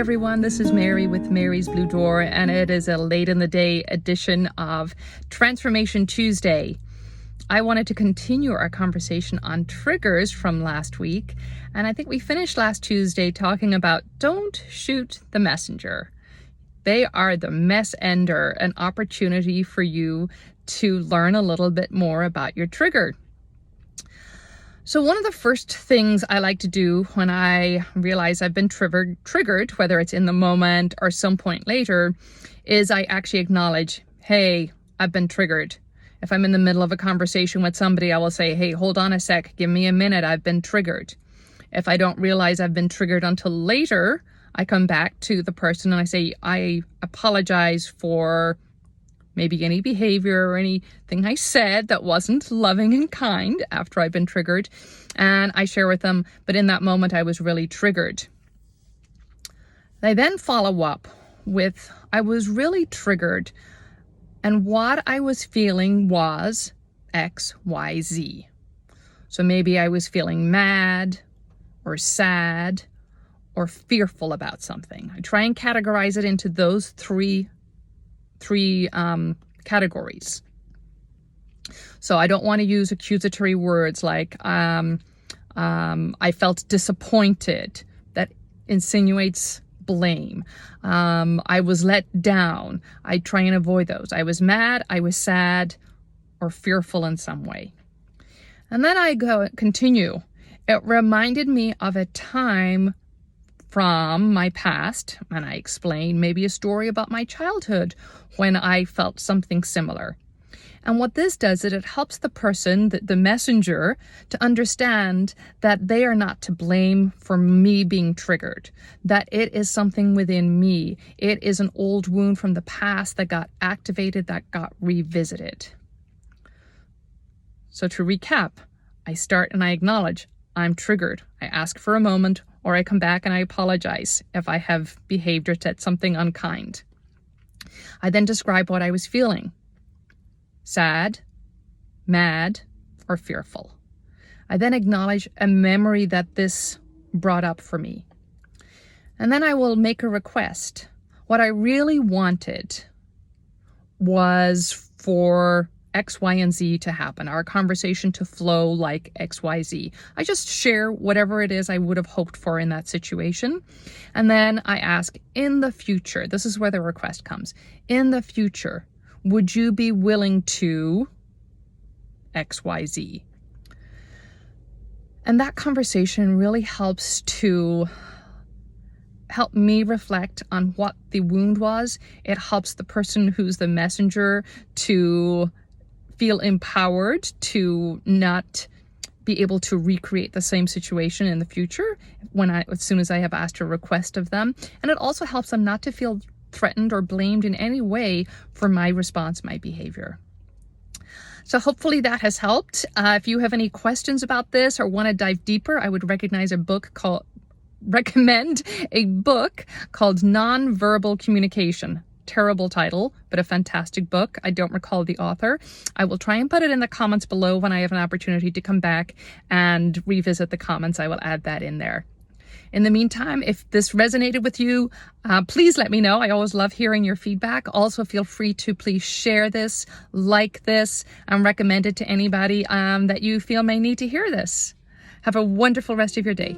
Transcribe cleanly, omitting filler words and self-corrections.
everyone, this is Mary with Mary's Blue Door, and it is a late in the day edition of Transformation Tuesday. I wanted to continue our conversation on triggers from last week, and I think we finished last Tuesday talking about don't shoot the messenger. They are the mess ender, an opportunity for you to learn a little bit more about your trigger. So one of the first things I like to do when I realize I've been triggered, whether it's in the moment or some point later, is I actually acknowledge, hey, I've been triggered. If I'm in the middle of a conversation with somebody, I will say, hey, hold on a sec, give me a minute, I've been triggered. If I don't realize I've been triggered until later, I come back to the person and I say, I apologize for maybe any behavior or anything I said that wasn't loving and kind after I've been triggered. And I share with them, but in that moment, I was really triggered. I then follow up with, I was really triggered. And what I was feeling was X, Y, Z. So maybe I was feeling mad or sad or fearful about something. I try and categorize it into those three categories. So I don't want to use accusatory words like I felt disappointed. That insinuates blame. I was let down. I try and avoid those. I was mad, I was sad, or fearful in some way. And then I continue. It reminded me of a time from my past, and I explain maybe a story about my childhood when I felt something similar. And what this does is it helps the person, the messenger, to understand that they are not to blame for me being triggered, that it is something within me. It is an old wound from the past that got activated, that got revisited. So to recap, I start and I acknowledge I'm triggered. I ask for a moment, or I come back and I apologize if I have behaved or said something unkind. I then describe what I was feeling. Sad, mad, or fearful. I then acknowledge a memory that this brought up for me. And then I will make a request. What I really wanted was for X, Y, and Z to happen, our conversation to flow like X, Y, Z. I just share whatever it is I would have hoped for in that situation. And then I ask, in the future, this is where the request comes, in the future, would you be willing to X, Y, Z? And that conversation really helps to help me reflect on what the wound was. It helps the person who's the messenger to feel empowered to not be able to recreate the same situation in the future as soon as I have asked a request of them. And it also helps them not to feel threatened or blamed in any way for my response, my behavior. So hopefully that has helped. If you have any questions about this or want to dive deeper, I would recommend a book called Nonviolent Communication. Terrible title, but a fantastic book. I don't recall the author. I will try and put it in the comments below when I have an opportunity to come back and revisit the comments. I will add that in there. In the meantime, if this resonated with you, please let me know. I always love hearing your feedback. Also, feel free to please share this, like this, and recommend it to anybody that you feel may need to hear this. Have a wonderful rest of your day.